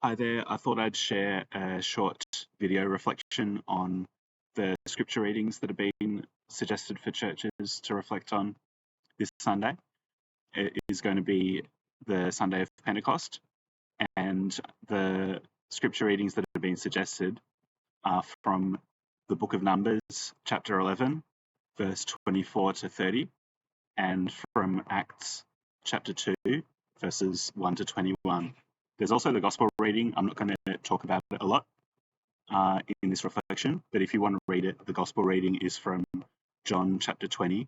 Hi there. I thought I'd share a short video reflection on the scripture readings that have been suggested for churches to reflect on this Sunday. It is going to be the Sunday of Pentecost, and the scripture readings that have been suggested are from the book of Numbers, chapter 11, verse 24 to 30, and from Acts, chapter 2, verses 1 to 21. There's also the gospel reading. I'm not going to talk about it a lot in this reflection, but if you want to read it, the gospel reading is from John chapter 20,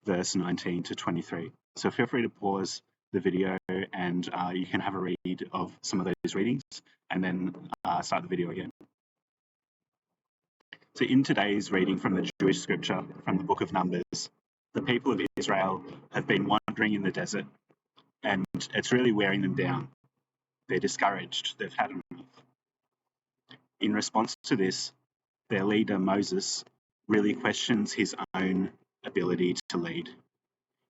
verse 19 to 23. So feel free to pause the video and you can have a read of some of those readings and then start the video again. So in today's reading from the Jewish scripture from the book of Numbers, the people of Israel have been wandering in the desert and it's really wearing them down. They're discouraged. They've had enough. In response to this, their leader, Moses, really questions his own ability to lead.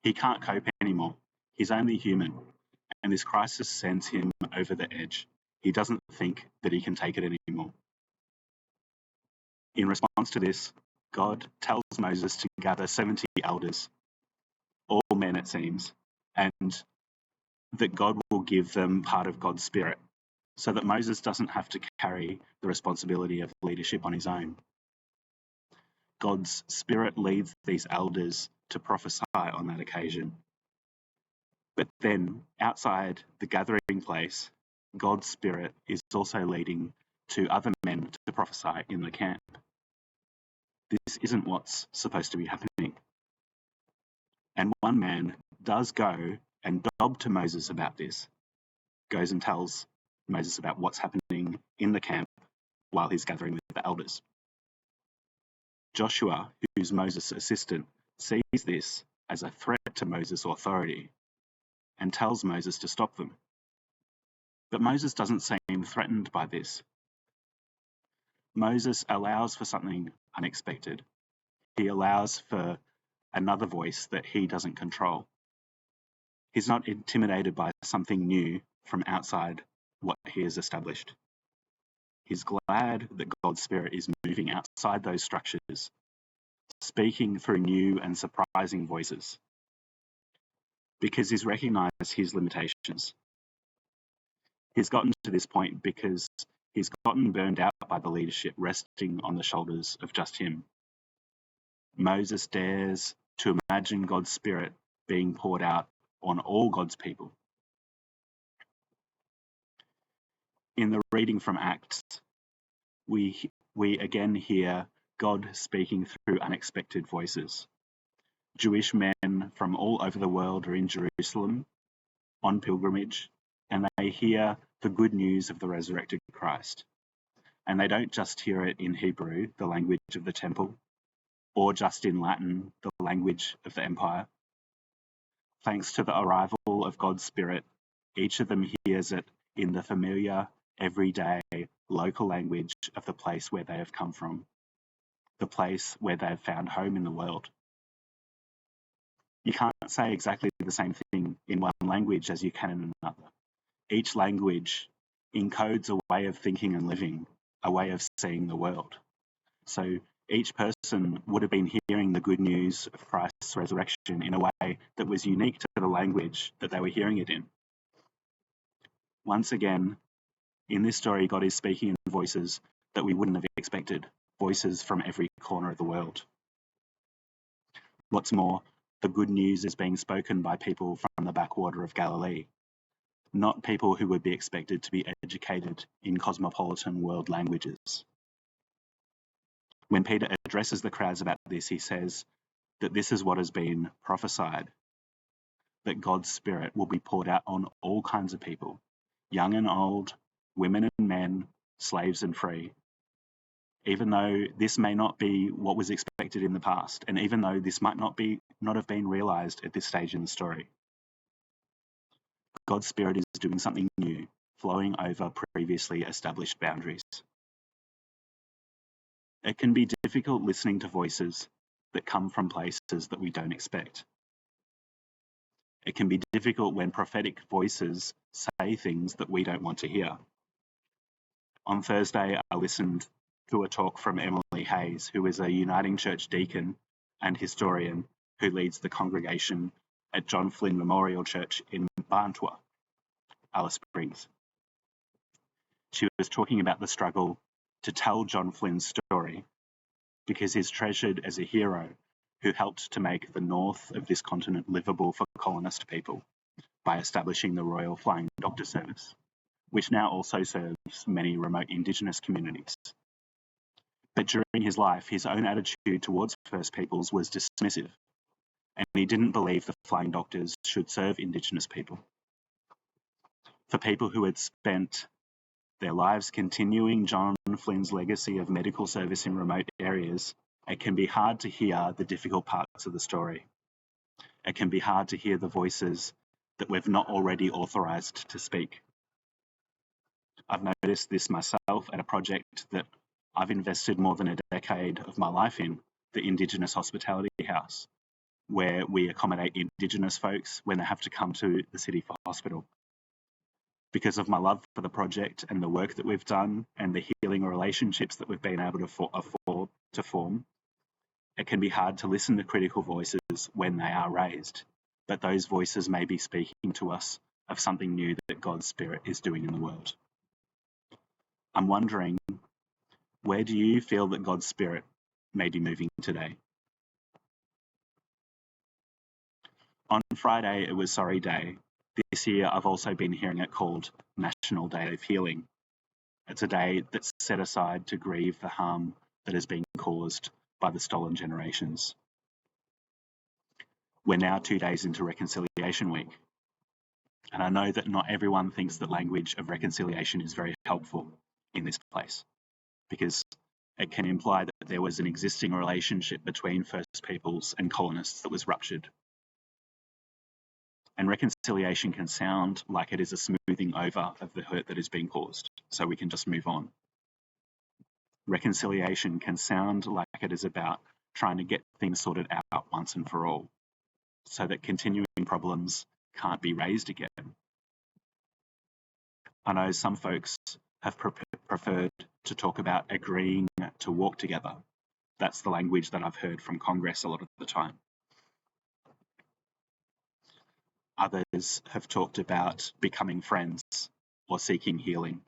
He can't cope anymore. He's only human, and this crisis sends him over the edge. He doesn't think that he can take it anymore. In response to this, God tells Moses to gather 70 elders, all men it seems, and that God will give them part of God's Spirit, so that Moses doesn't have to carry the responsibility of leadership on his own. God's Spirit leads these elders to prophesy on that occasion. But then, outside the gathering place, God's Spirit is also leading to other men to prophesy in the camp. This isn't what's supposed to be happening. And one man does go and dob to Moses about this, goes and tells Moses about what's happening in the camp while he's gathering with the elders. Joshua, who's Moses' assistant, sees this as a threat to Moses' authority and tells Moses to stop them. But Moses doesn't seem threatened by this. Moses allows for something unexpected. He allows for another voice that he doesn't control. He's not intimidated by something new from outside what he has established. He's glad that God's Spirit is moving outside those structures, speaking through new and surprising voices, because he's recognized his limitations. He's gotten to this point because he's gotten burned out by the leadership resting on the shoulders of just him. Moses dares to imagine God's Spirit being poured out on all God's people. In the reading from Acts, we again hear God speaking through unexpected voices. Jewish men from all over the world are in Jerusalem on pilgrimage, and they hear the good news of the resurrected Christ. And they don't just hear it in Hebrew, the language of the temple, or just in Latin, the language of the empire. Thanks to the arrival of God's Spirit, each of them hears it in the familiar, everyday, local language of the place where they have come from, the place where they have found home in the world. You can't say exactly the same thing in one language as you can in another. Each language encodes a way of thinking and living, a way of seeing the world. So each person would have been hearing the good news of Christ's resurrection in a way that was unique to the language that they were hearing it in. Once again, in this story, God is speaking in voices that we wouldn't have expected, voices from every corner of the world. What's more, the good news is being spoken by people from the backwater of Galilee, not people who would be expected to be educated in cosmopolitan world languages. When Peter addresses the crowds about this, he says that this is what has been prophesied, that God's Spirit will be poured out on all kinds of people, young and old, women and men, slaves and free. Even though this may not be what was expected in the past, and even though this might not have been realized at this stage in the story, God's Spirit is doing something new, flowing over previously established boundaries. It can be difficult listening to voices that come from places that we don't expect. It can be difficult when prophetic voices say things that we don't want to hear. On Thursday, I listened to a talk from Emily Hayes, who is a Uniting Church deacon and historian who leads the congregation at John Flynn Memorial Church in Barntua, Alice Springs. She was talking about the struggle to tell John Flynn's story because he's treasured as a hero who helped to make the north of this continent livable for colonist people by establishing the Royal Flying Doctor Service, which now also serves many remote Indigenous communities. But during his life, his own attitude towards First Peoples was dismissive, and he didn't believe the Flying Doctors should serve Indigenous people. For people who had spent their lives continuing John Flynn's legacy of medical service in remote areas, it can be hard to hear the difficult parts of the story. It can be hard to hear the voices that we've not already authorised to speak. I've noticed this myself at a project that I've invested more than a decade of my life in, the Indigenous Hospitality House, where we accommodate Indigenous folks when they have to come to the city for hospital. Because of my love for the project and the work that we've done and the healing relationships that we've been able to form, it can be hard to listen to critical voices when they are raised, but those voices may be speaking to us of something new that God's Spirit is doing in the world. I'm wondering, where do you feel that God's Spirit may be moving today? On Friday, it was Sorry Day. This year, I've also been hearing it called National Day of Healing. It's a day that's set aside to grieve the harm that has been caused by the stolen generations. We're now 2 days into Reconciliation Week, and I know that not everyone thinks the language of reconciliation is very helpful in this place, because it can imply that there was an existing relationship between First Peoples and colonists that was ruptured. And reconciliation can sound like it is a smoothing over of the hurt that has been caused, so we can just move on. Reconciliation can sound like it is about trying to get things sorted out once and for all, so that continuing problems can't be raised again. I know some folks have preferred to talk about agreeing to walk together. That's the language that I've heard from Congress a lot of the time. Others have talked about becoming friends or seeking healing.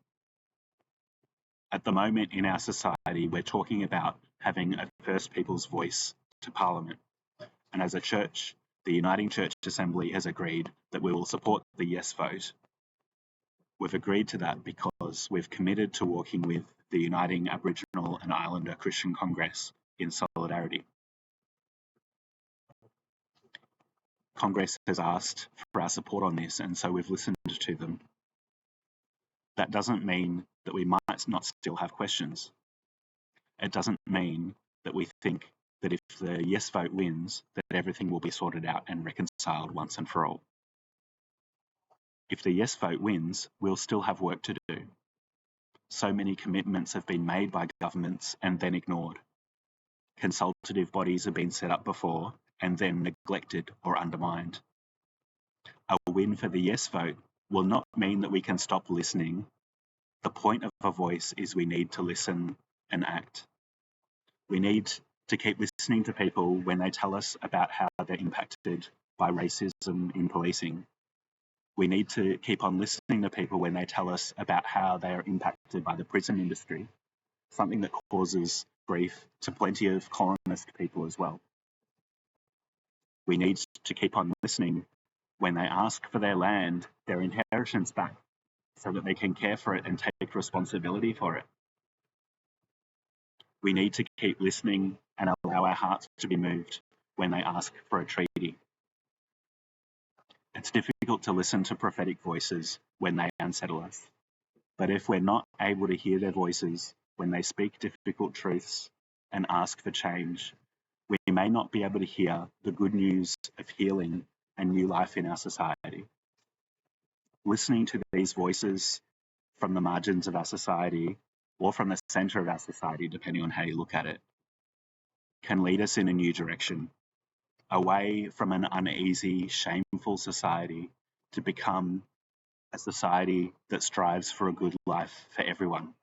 At the moment in our society, we're talking about having a First Peoples voice to Parliament. And as a church, the Uniting Church Assembly has agreed that we will support the yes vote. We've agreed to that because we've committed to working with the Uniting Aboriginal and Islander Christian Congress in solidarity. Congress has asked for our support on this, and so we've listened to them. That doesn't mean that we might not still have questions. It doesn't mean that we think that if the yes vote wins, that everything will be sorted out and reconciled once and for all. If the yes vote wins, we'll still have work to do. So many commitments have been made by governments and then ignored. Consultative bodies have been set up before and then neglected or undermined. A win for the yes vote will not mean that we can stop listening. The point of a voice is we need to listen and act. We need to keep listening to people when they tell us about how they're impacted by racism in policing. We need to keep on listening to people when they tell us about how they are impacted by the prison industry, something that causes grief to plenty of colonist people as well. We need to keep on listening when they ask for their land, their inheritance back, so that they can care for it and take responsibility for it. We need to keep listening and allow our hearts to be moved when they ask for a treaty. It's difficult to listen to prophetic voices when they unsettle us. But if we're not able to hear their voices when they speak difficult truths and ask for change, we may not be able to hear the good news of healing and new life in our society. Listening to these voices from the margins of our society, or from the centre of our society, depending on how you look at it, can lead us in a new direction, away from an uneasy, shameful society to become a society that strives for a good life for everyone.